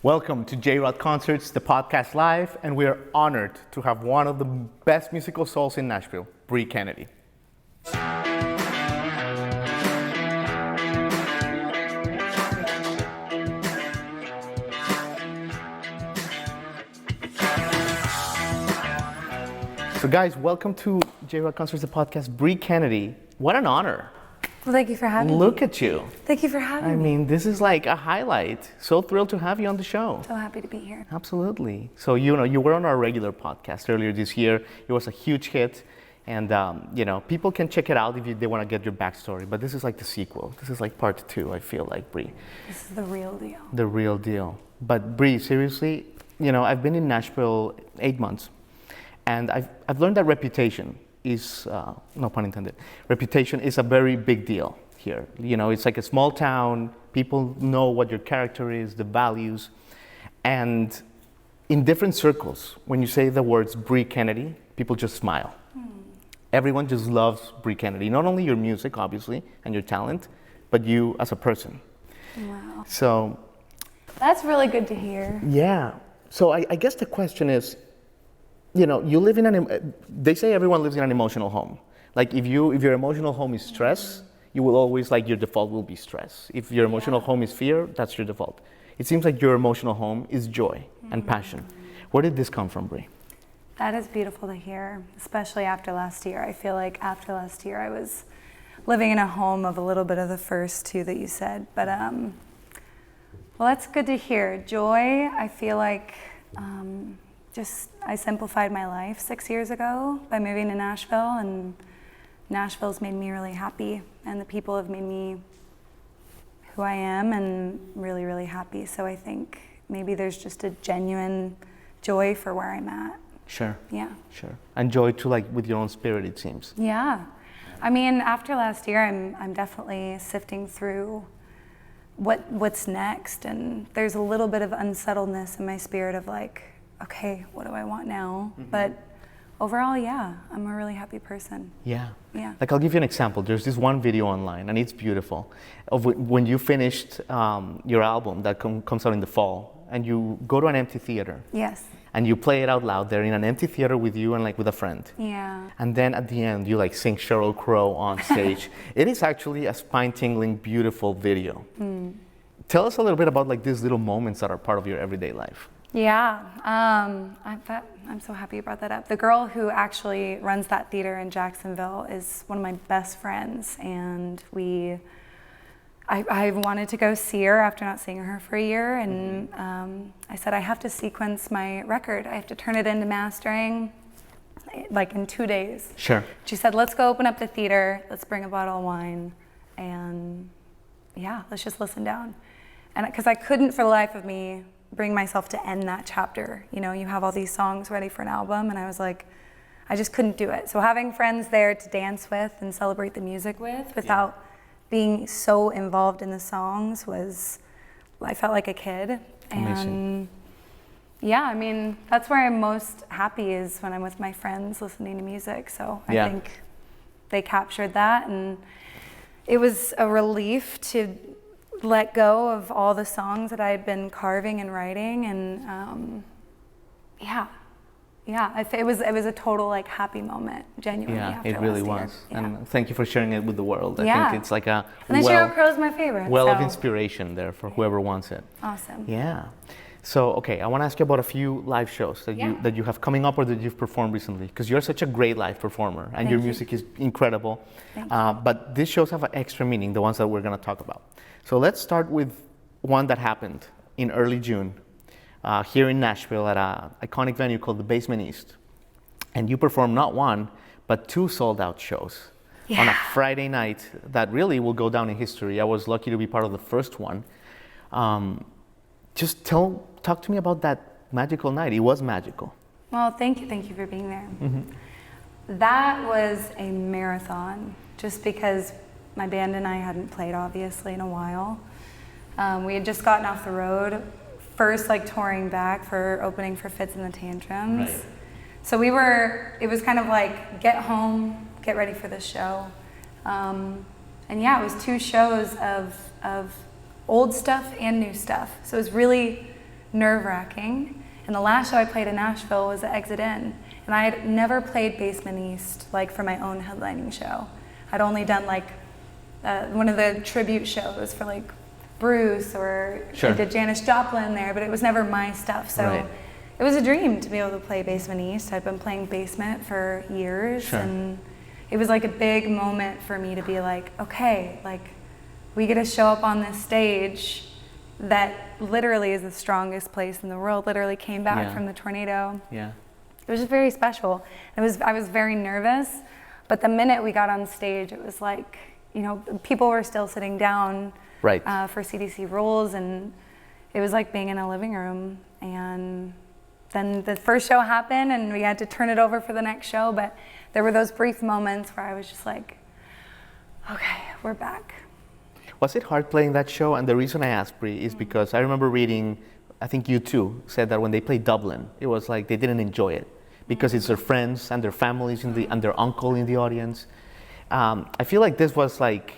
Welcome to J-Rod Concerts, the podcast live, and we are honored to have one of the best musical souls in Nashville, Bre Kennedy. So guys, welcome to J-Rod Concerts, the podcast, Bre Kennedy. What an honor. Well, thank you for having me. Look at you. Thank you for having me. I mean, this is like a highlight. So thrilled to have you on the show. So happy to be here. Absolutely. So, you were on our regular podcast earlier this year. It was a huge hit. And, people can check it out if they want to get your backstory. But this is like the sequel. This is like part 2, I feel like, Bre. This is the real deal. The real deal. But Bre, seriously, I've been in Nashville 8 months. And I've learned that reputation is, no pun intended, reputation is a very big deal here. It's like a small town, people know what your character is, the values, and in different circles, when you say the words Bre Kennedy, people just smile. Everyone just loves Bre Kennedy, not only your music, obviously, and your talent, but you as a person. Wow. So. That's really good to hear. Yeah. So I guess the question is, you live in they say everyone lives in an emotional home. Like if your emotional home is stress, you will always, your default will be stress. If your emotional home is fear, that's your default. It seems like your emotional home is joy and passion. Where did this come from, Bre? That is beautiful to hear, especially after last year. I feel like after last year I was living in a home of a little bit of the first two that you said. But, well, that's good to hear. Joy, I feel like, I simplified my life 6 years ago by moving to Nashville, and Nashville's made me really happy, and the people have made me who I am and really, really happy. So I think maybe there's just a genuine joy for where I'm at. Sure. Yeah. Sure. And joy too, with your own spirit, it seems. Yeah. I mean, after last year, I'm definitely sifting through what's next, and there's a little bit of unsettledness in my spirit of okay, what do I want now? Mm-hmm. But overall, yeah, I'm a really happy person. Yeah. Yeah. I'll give you an example. There's this one video online, and it's beautiful, of when you finished your album that comes out in the fall, and you go to an empty theater. Yes. And you play it out loud there in an empty theater with you and with a friend. Yeah. And then at the end, you sing Sheryl Crow on stage. It is actually a spine-tingling, beautiful video. Tell us a little bit about these little moments that are part of your everyday life. Yeah, I'm so happy you brought that up. The girl who actually runs that theater in Jacksonville is one of my best friends, and I wanted to go see her after not seeing her for a year, and I said I have to sequence my record. I have to turn it into mastering, in 2 days. Sure. She said, let's go open up the theater, let's bring a bottle of wine, and let's just listen down. And because I couldn't for the life of me bring myself to end that chapter. You have all these songs ready for an album, and I was like, I just couldn't do it. So having friends there to dance with and celebrate the music with without being so involved in the songs I felt like a kid. Amazing. And that's where I'm most happy is when I'm with my friends listening to music. So I think they captured that, and it was a relief to let go of all the songs that I had been carving and writing, and it was a total happy happy moment, genuinely. Yeah, after it really last was. year. And thank you for sharing it with the world. I think it's like a and then Sheryl Crow's my favorite. Of inspiration there for whoever wants it. Awesome. Yeah. So, okay, I want to ask you about a few live shows that you have coming up or that you've performed recently, because you're such a great live performer and your music is incredible. Thank you. But these shows have an extra meaning, the ones that we're going to talk about. So let's start with one that happened in early June here in Nashville at an iconic venue called the Basement East. And you performed not one, but 2 sold-out shows on a Friday night that really will go down in history. I was lucky to be part of the first one. Just talk to me about that magical night. It was magical. Well, thank you for being there. Mm-hmm. That was a marathon, just because my band and I hadn't played, obviously, in a while. We had just gotten off the road, first touring back for opening for Fits and the Tantrums. Right. So it was kind of get home, get ready for this show. It was 2 shows of old stuff and new stuff. So it was really nerve-wracking. And the last show I played in Nashville was at Exit In. And I had never played Basement East, like for my own headlining show. I'd only done like one of the tribute shows for like Bruce, or Sure. I did Janis Joplin there, but it was never my stuff. So Right. it was a dream to be able to play Basement East. I'd been playing Basement for years, Sure. and it was like a big moment for me to be like, okay, like we get to show up on this stage that literally is the strongest place in the world, literally came back Yeah. from the tornado. Yeah. It was just very special. I was very nervous, but the minute we got on stage, it was like, you know, people were still sitting down Right. for CDC rules, and it was like being in a living room. And then the first show happened, and we had to turn it over for the next show, but there were those brief moments where I was just like, okay, we're back. Was it hard playing that show? And the reason I asked, Bre, is because I remember reading, I think you too said that when they played Dublin, it was like they didn't enjoy it because it's their friends and their families and their uncle in the audience. I feel like this was like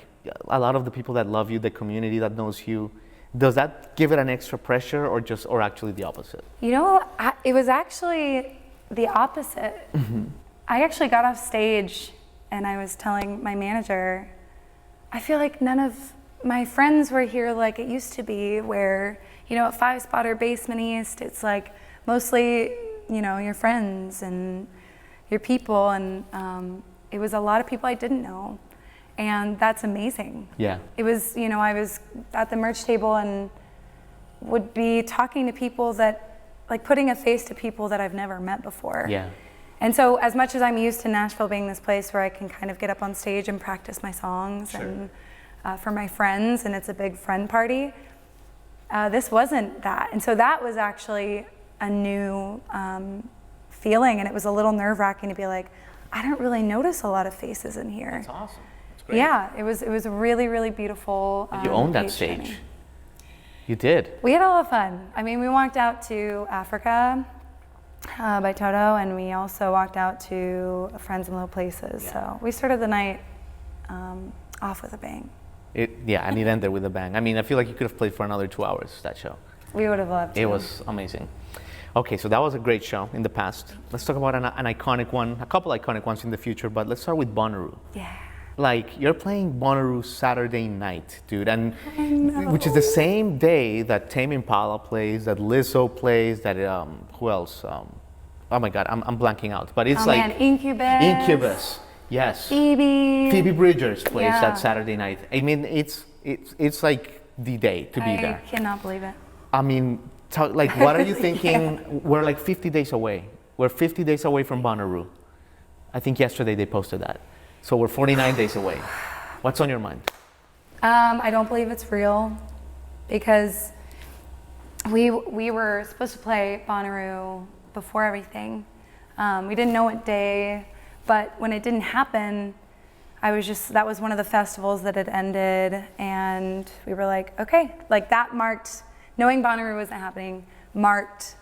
a lot of the people that love you, the community that knows you. Does that give it an extra pressure, or actually the opposite? You know, it was actually the opposite. I actually got off stage and I was telling my manager, I feel like none of my friends were here like it used to be, where, you know, at 5-Spot or Basement East, it's like mostly, you know, your friends and your people, and it was a lot of people I didn't know, and that's amazing. Yeah. It was, you know, I was at the merch table and would be talking to people that, like putting a face to people that I've never met before. Yeah. And so as much as I'm used to Nashville being this place where I can kind of get up on stage and practice my songs, Sure. and for my friends, and it's a big friend party, this wasn't that. And so that was actually a new feeling, and it was a little nerve-wracking to be like, I don't really notice a lot of faces in here. That's awesome. That's great. Yeah, it was a really, really beautiful You owned that page stage. turning. You did. We had a lot of fun. I mean, we walked out to Africa by Toto, and we also walked out to Friends in Low Places. Yeah. So we started the night off with a bang. Yeah, and it ended with a bang. I mean, I feel like you could have played for another 2 hours, that show. We would have loved to. It was amazing. Okay, so that was a great show in the past. Let's talk about an iconic one, a couple iconic ones in the future, but let's start with Bonnaroo. Yeah. Like, you're playing Bonnaroo Saturday night, dude, and I know. which is the same day that Tame Impala plays, that Lizzo plays, that who else? Oh my God, I'm blanking out. But it's like man, Incubus. Incubus, yes. Phoebe Bridgers plays Yeah. that Saturday night. I mean, it's like the day to be there. I cannot believe it. I mean, like, what are you thinking? We're like 50 days away. We're 50 days away from Bonnaroo. I think yesterday they posted that. So we're 49 days away. What's on your mind? I don't believe it's real, because we were supposed to play Bonnaroo before everything. We didn't know what day, but when it didn't happen, that was one of the festivals that had ended, and we were like, okay, like that marked, knowing Bonnaroo wasn't happening, marked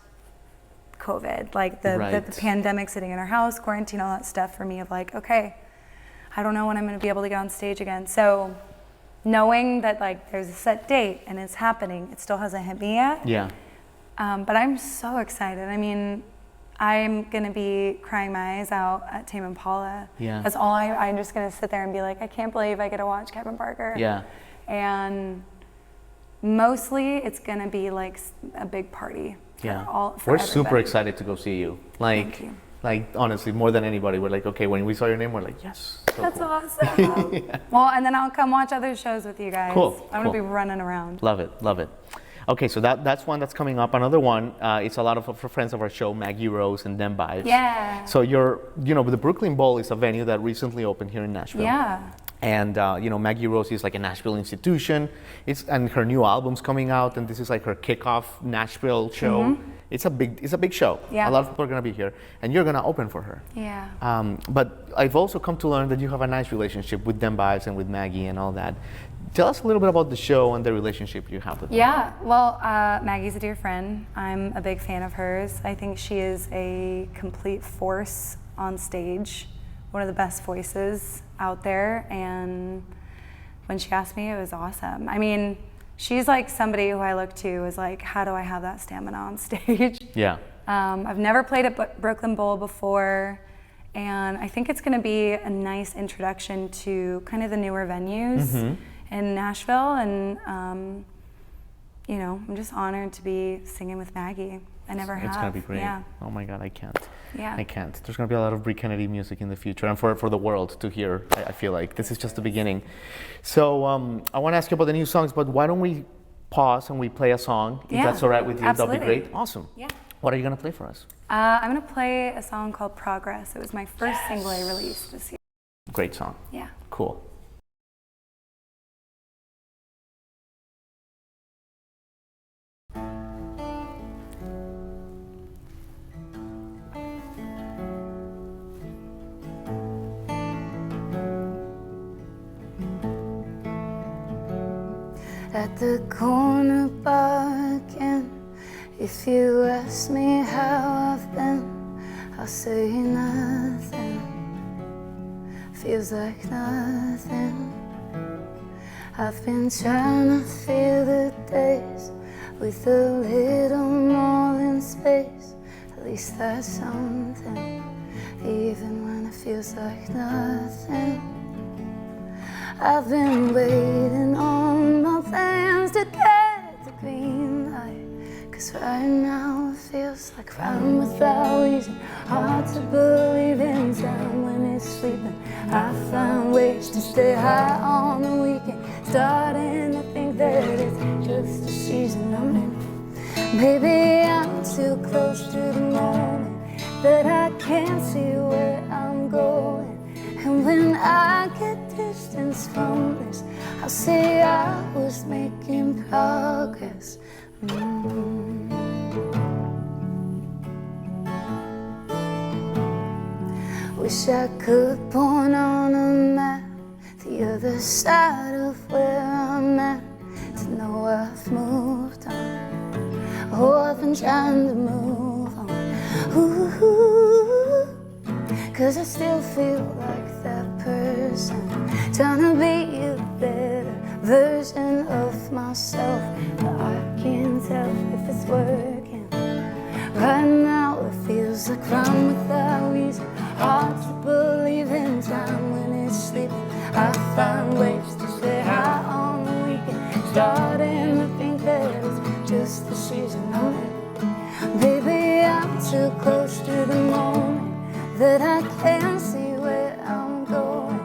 COVID, like the pandemic, sitting in our house, quarantine, all that stuff for me, of like, okay, I don't know when I'm gonna be able to get on stage again. So knowing that like there's a set date and it's happening, it still hasn't hit me yet. Yeah. But I'm so excited. I mean, I'm gonna be crying my eyes out at Tame Impala. Yeah. That's all I'm just gonna sit there and be like, I can't believe I get to watch Kevin Parker. Yeah. And mostly it's gonna be like a big party. Yeah. For We're super everybody. excited to go see you. Thank you. Like honestly, more than anybody, we're like, okay, when we saw your name, we're like, yes. So That's cool. awesome. Yeah. Well, and then I'll come watch other shows with you guys. Cool, I'm cool. gonna be running around. Love it, love it. Okay, so that's one that's coming up. Another one, it's a lot of friends of our show, Maggie Rose and Dem Vibes. Yeah. So the Brooklyn Bowl is a venue that recently opened here in Nashville. Yeah. And Maggie Rose is like a Nashville institution. And her new album's coming out, and this is like her kickoff Nashville show. Mm-hmm. It's a big show. Yeah. A lot of people are gonna be here, and you're gonna open for her. Yeah. But I've also come to learn that you have a nice relationship with Dem Vibes and with Maggie and all that. Tell us a little bit about the show and the relationship you have with them. Yeah, well, Maggie's a dear friend. I'm a big fan of hers. I think she is a complete force on stage, one of the best voices out there, and when she asked me, it was awesome. I mean, she's like somebody who I look to as like, how do I have that stamina on stage? Yeah. I've never played at Brooklyn Bowl before, and I think it's going to be a nice introduction to kind of the newer venues in Nashville, and you know, I'm just honored to be singing with Maggie. I never have. It's going to be great. Yeah. Oh my God, I can't. Yeah. I can't. There's going to be a lot of Bre Kennedy music in the future, and for the world to hear. I feel like this is just the beginning. So I want to ask you about the new songs, but why don't we pause and we play a song? If that's all right with you, absolutely. that'll be great. Awesome. Yeah. What are you going to play for us? I'm going to play a song called Progress. It was my first single I released this year. Great song. Yeah. Cool. At the corner bargain, if you ask me how I've been, I'll say nothing. Feels like nothing. I've been trying to fill the days with a little more than space. At least that's something, even when it feels like nothing. I've been waiting on my plans to get the green light, 'cause right now it feels like crime without reason. Hard to believe in time when it's sleeping. I find ways to stay high on the weekend, starting to think that it's just the season I'm in. Maybe I'm too close to the moment that I can't see where I'm going. And when I get distance from this, I'll say I was making progress. Wish I could point on a map the other side of where I'm at, to know I've moved on. Oh, I've been trying to move on. Ooh, 'cause I still feel like that person, trying to be a better version of myself. But I can't tell if it's working. Right now it feels like crime without reason. Hard to believe in time when it's sleeping. I find ways to stay high on the weekend, starting to think that it's just the season I'm in. Baby, I'm too close to the moment that I can't see where I'm going.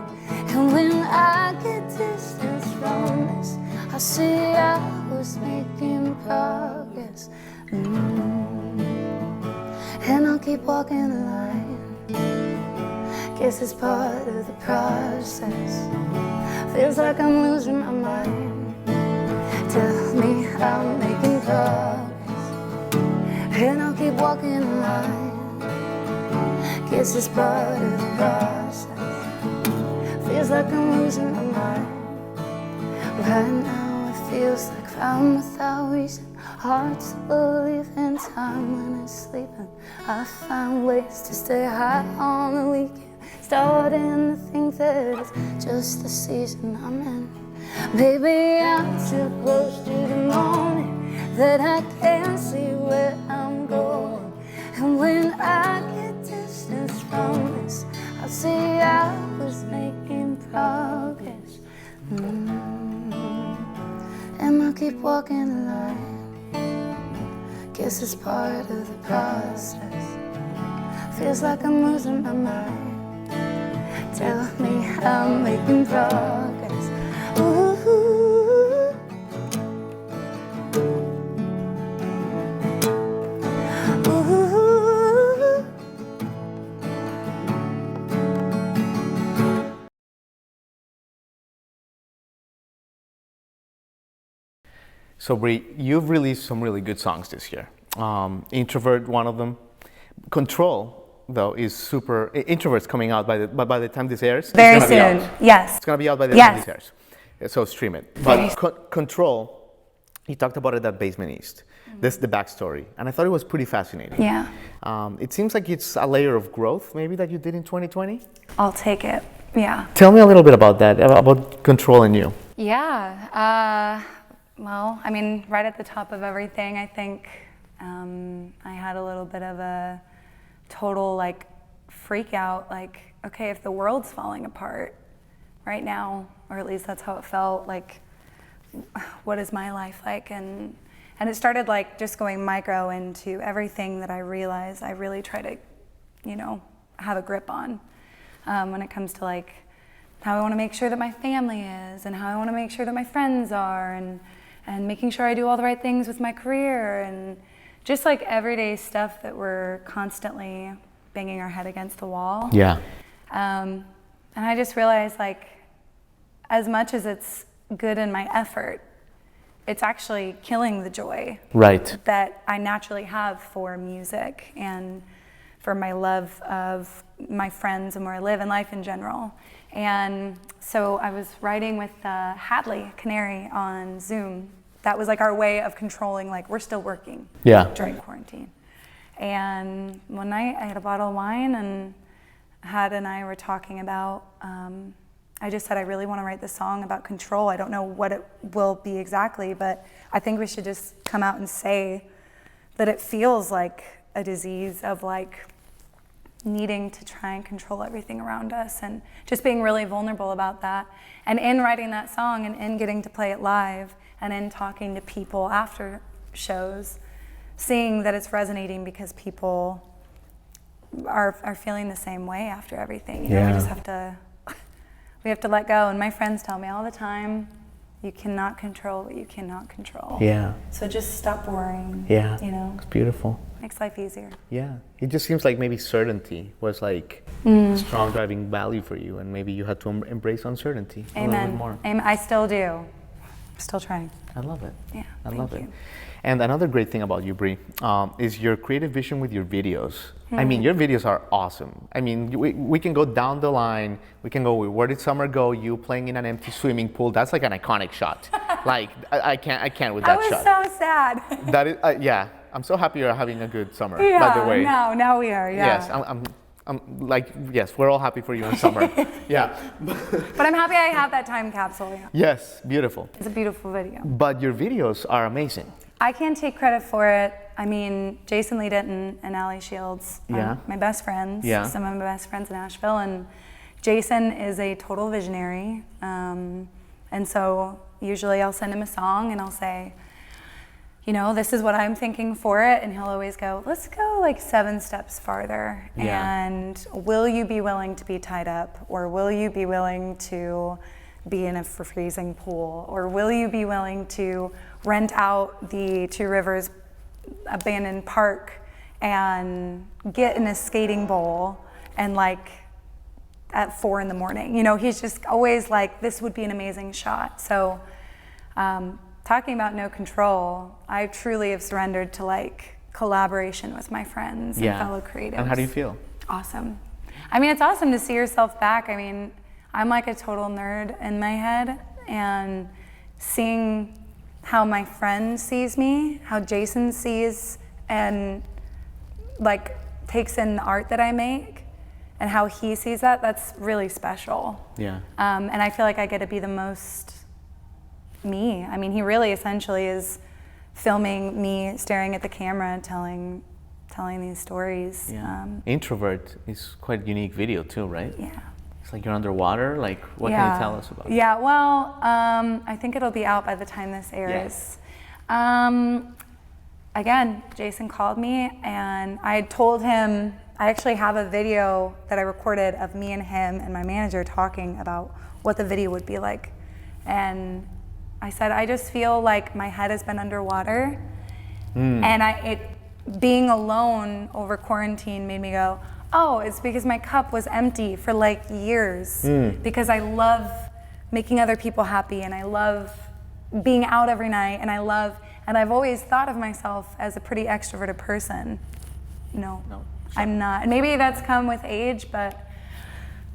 And when I get distance from this, I see I was making progress. And I'll keep walking the line. Guess it's part of the process. Feels like I'm losing my mind. Tell me I'm making progress. And I'll keep walking the line. Guess it's part of the process. Feels like I'm losing my mind. Right now it feels like crime without reason. Hard to believe in time when it's sleeping. I find ways to stay high on the weekend, starting to think that it's just the season I'm in. Baby, I'm too close to the moment that I can't see where I'm going. And when I get distance from this, I'll see I was making progress. And I'll keep walking the line. Guess it's part of the process. Feels like I'm losing my mind. Tell me I'm making progress. Ooh. So Bre, you've released some really good songs this year. Introvert, one of them. Control, though, is super. Introvert's coming out by the time this airs. Very soon. Yes. It's gonna be out by the time this airs. So stream it. But Control, you talked about it at Basement East. This is the backstory, and I thought it was pretty fascinating. Yeah. It seems like it's a layer of growth, maybe, that you did in 2020. I'll take it. Yeah. Tell me a little bit about that, about Control and you. Yeah. Well, I mean, right at the top of everything, I think I had a little bit of a total like freak out, like, okay, if the world's falling apart right now, or at least that's how it felt, like, what is my life like? And it started like just going micro into everything that I realized I really try to, you know, have a grip on when it comes to like how I want to make sure that my family is and how I want to make sure that my friends are and making sure I do all the right things with my career and just like everyday stuff that we're constantly banging our head against the wall. Yeah. And I just realized like as much as it's good in my effort, it's actually killing the joy that I naturally have for music and for my love of my friends and where I live and life in general. And so I was writing with Hadley Canary on Zoom. That was like our way of controlling, like we're still working during quarantine. And one night I had a bottle of wine and Had and I were talking about, I just said I really want to write this song about control. I don't know what it will be exactly, but I think we should just come out and say that it feels like a disease of like needing to try and control everything around us and just being really vulnerable about that. And in writing that song and in getting to play it live and in talking to people after shows, seeing that it's resonating because people are feeling the same way after everything. You know, we just have to let go. And my friends tell me all the time, you cannot control what you cannot control. Yeah. So just stop worrying. Yeah. You know? It's beautiful. Makes life easier. Yeah. It just seems like maybe certainty was like a strong driving value for you, and maybe you had to embrace uncertainty a little bit more. Amen. I still do. I'm still trying. I love it. Yeah. I love it. And another great thing about you, Bre, is your creative vision with your videos. I mean, your videos are awesome. I mean, we can go down the line. We can go with Where Did Summer Go? You playing in an empty swimming pool. That's like an iconic shot. Like, I can't with that shot. I was so sad. That is, yeah. I'm so happy you're having a good summer, yeah, by the way. Now we are, yeah. Yes, I'm like, yes, we're all happy for you in summer. Yeah. But I'm happy I have that time capsule. Yeah. Yes, beautiful. It's a beautiful video. But your videos are amazing. I can't take credit for it. I mean, Jason Lee Denton and Allie Shields are my best friends, some of my best friends in Nashville, and Jason is a total visionary. And so usually I'll send him a song and I'll say, you know, this is what I'm thinking for it, and he'll always go, let's go like 7 steps farther. And will you be willing to be tied up, or will you be willing to be in a freezing pool, or will you be willing to rent out the Two Rivers abandoned park and get in a skating bowl and like at 4 a.m. You know, he's just always like, this would be an amazing shot. So talking about no control, I truly have surrendered to like collaboration with my friends and fellow creatives. And how do you feel? Awesome. I mean, it's awesome to see yourself back. I mean, I'm like a total nerd in my head, and seeing how my friend sees me, how Jason sees and like takes in the art that I make and how he sees that, that's really special. Yeah. And I feel like I get to be the most me. I mean, he really essentially is filming me staring at the camera, telling these stories. Yeah. Introvert is quite a unique video too, right? Yeah. It's like you're underwater. Like, what can you tell us about it? Yeah, well, I think it'll be out by the time this airs. Again, Jason called me and I had told him, I actually have a video that I recorded of me and him and my manager talking about what the video would be like. And I said, I just feel like my head has been underwater. And being alone over quarantine made me go, oh, it's because my cup was empty for like years. Because I love making other people happy, and I love being out every night, and I've always thought of myself as a pretty extroverted person. No, I'm not. And maybe that's come with age, but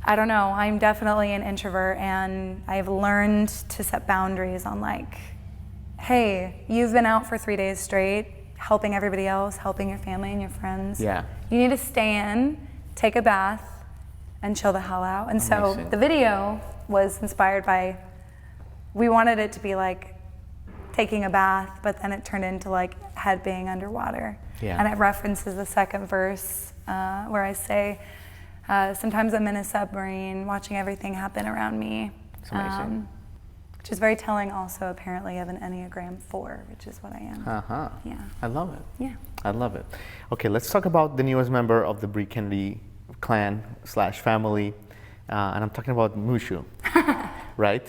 I don't know. I'm definitely an introvert, and I've learned to set boundaries on like, hey, you've been out for 3 days straight, helping everybody else, helping your family and your friends. Yeah. You need to stay in, take a bath, and chill the hell out. And so the video was inspired by, we wanted it to be like taking a bath, but then it turned into like head being underwater. Yeah. And it references the second verse where I say, sometimes I'm in a submarine watching everything happen around me. It's amazing. Which is very telling also apparently of an Enneagram 4, which is what I am. Uh-huh. Yeah. I love it. Yeah. I love it. Okay, let's talk about the newest member of the Bre Kennedy clan/family, and I'm talking about Mushu, right?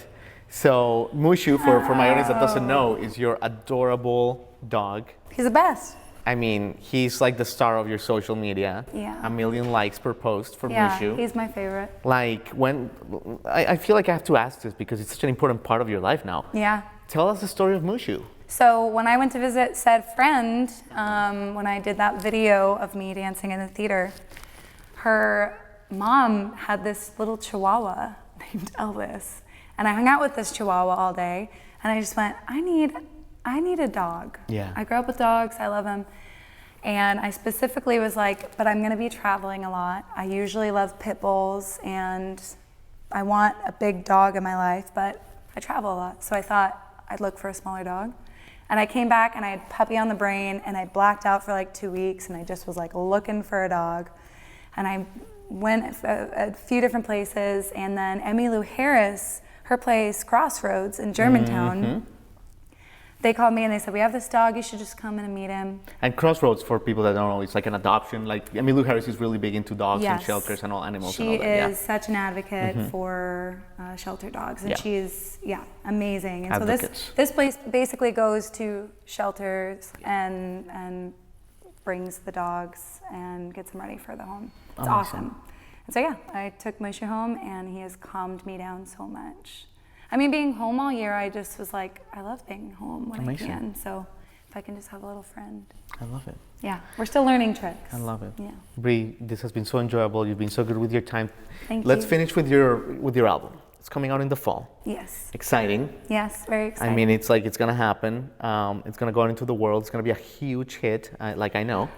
So Mushu, for my audience that doesn't know, is your adorable dog. He's the best. I mean, he's like the star of your social media. Yeah. 1 million likes per post for Yeah, Mushu. he's my favorite. Like I feel like I have to ask this because it's such an important part of your life now. Yeah. Tell us the story of Mushu. So when I went to visit said friend, when I did that video of me dancing in the theater, her mom had this little chihuahua named Elvis. And I hung out with this chihuahua all day, and I just went, I need a dog. Yeah. I grew up with dogs, I love them. And I specifically was like, but I'm gonna be traveling a lot. I usually love pit bulls, and I want a big dog in my life, but I travel a lot. So I thought I'd look for a smaller dog. And I came back and I had puppy on the brain, and I blacked out for like 2 weeks, and I just was like looking for a dog. And I went a few different places, and then Emmylou Harris, her place, Crossroads in Germantown, they called me and they said, we have this dog, you should just come in and meet him. And Crossroads, for people that don't know, it's like an adoption. Like Emmylou Harris is really big into dogs and shelters and all animals. She and all that. is such an advocate for shelter dogs, and she is amazing. And Advocates. so this place basically goes to shelters and brings the dogs and gets them ready for the home. It's awesome. And so I took Mushu home, and he has calmed me down so much. I mean, being home all year, I just was like, I love being home when I can. So if I can just have a little friend. I love it. Yeah, we're still learning tricks. I love it. Yeah. Bre, this has been so enjoyable. You've been so good with your time. Thank Let's you. finish with your album. It's coming out in the fall. Yes. Exciting. Yes, very exciting. I mean, it's like it's gonna happen. It's gonna go out into the world. It's gonna be a huge hit. I know.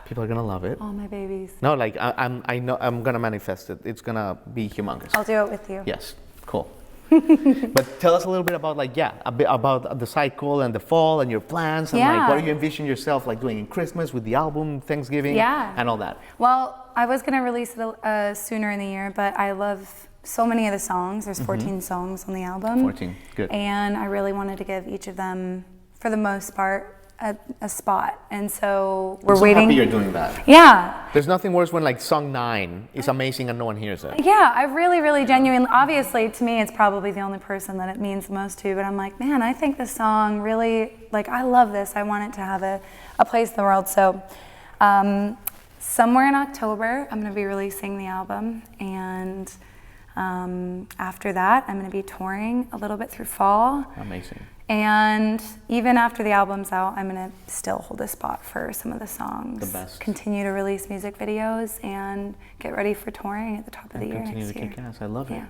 People are gonna love it. All my babies. No, like I know I'm gonna manifest it. It's gonna be humongous. I'll do it with you. Yes, cool. But tell us a little bit about a bit about the cycle and the fall and your plans and like what do you envision yourself like doing in Christmas with the album, Thanksgiving, and all that. Well, I was gonna release it sooner in the year, but I love so many of the songs. There's 14 songs on the album. 14, good. And I really wanted to give each of them, for the most part, a spot, and so we're waiting. I'm happy you're doing that. Yeah. There's nothing worse when like song 9 is amazing and no one hears it. Yeah, I really genuinely, obviously to me it's probably the only person that it means the most to, but I'm like, man, I think this song really, like I love this, I want it to have a place in the world. So somewhere in October I'm going to be releasing the album, and after that I'm going to be touring a little bit through fall. Amazing. And even after the album's out, I'm going to still hold a spot for some of the songs. The best. Continue to release music videos and get ready for touring at the top of the year next year. Continue to kick ass. I love it. Yeah.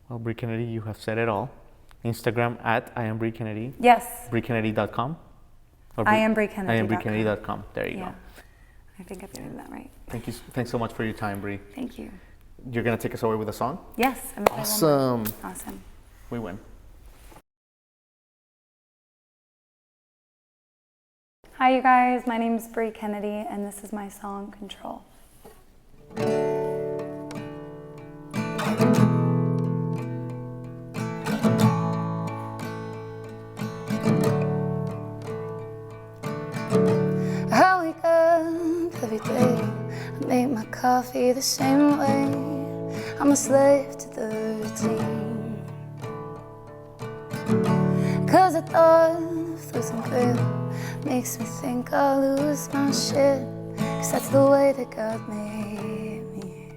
Well, Bre Kennedy, you have said it all. Instagram at I am Bre Kennedy. Yes. BreKennedy.com. I am Bre Kennedy. I am BreKennedy.com. There you go. I think I'm doing that right. Thank you. Thanks so much for your time, Bre. Thank you. You're gonna take us away with a song? Yes. I'm gonna play one more. Awesome. We win. Hi, you guys. My name's Bre Kennedy, and this is my song, Control. I wake up every day, I make my coffee the same way. I'm a slave to the routine, 'cause I thought frozen grip makes me think I'll lose my shit, 'cause that's the way that God made me.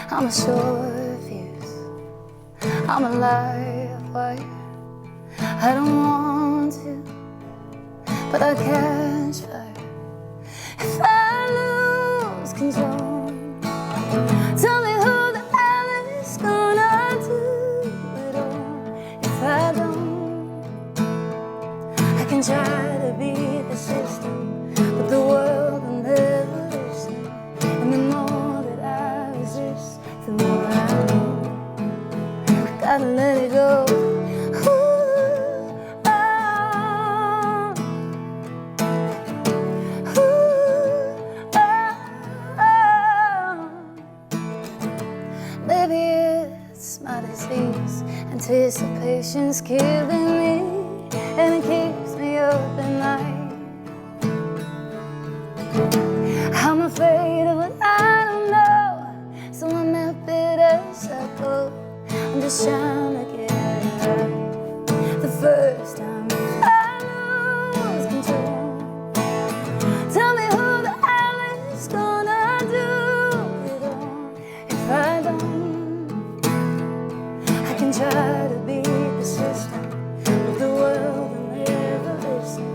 I'm a short fuse, I'm a live wire. I don't want to, but I catch fire if I lose control. Tell me who the hell is gonna do it all if I don't. I can try to beat the system, but the world will never listen. And the more that I resist, the more I know I gotta let it go. Ooh, I anticipation's killing me, and it keeps me up at night. I'm afraid of what I don't know, so I'm happy as I go. I'm just trying to get it right the first time I lose control. Tell me who the hell is gonna do it all if I don't. I can try to beat the system, but the world will never listen.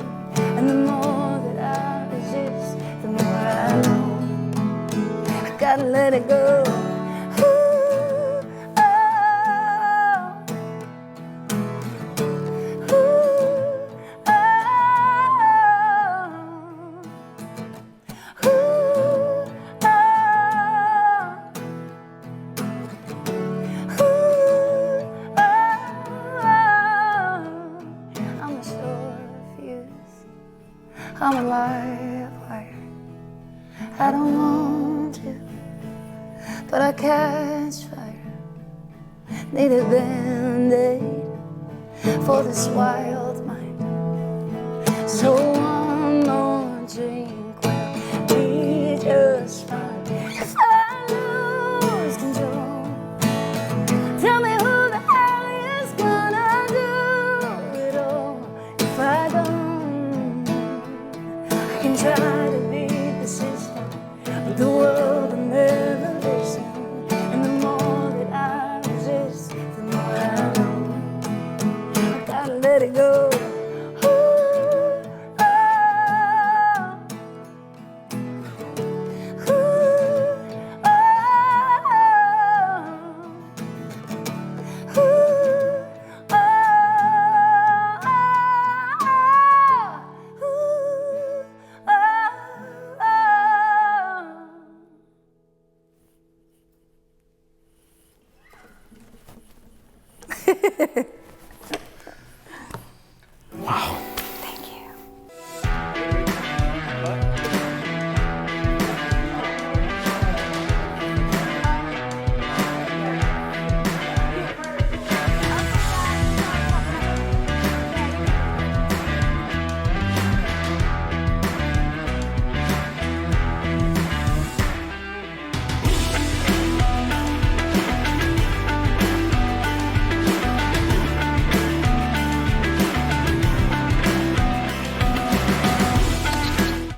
And the more that I resist, the more I know I gotta let it go. I'm a live wire. I don't want to, but I catch fire. Need a band-aid for this wild mind. So one more drink will be just fine. If I lose control, tell me who the hell is gonna do it all if I don't. Try to beat the system, but the world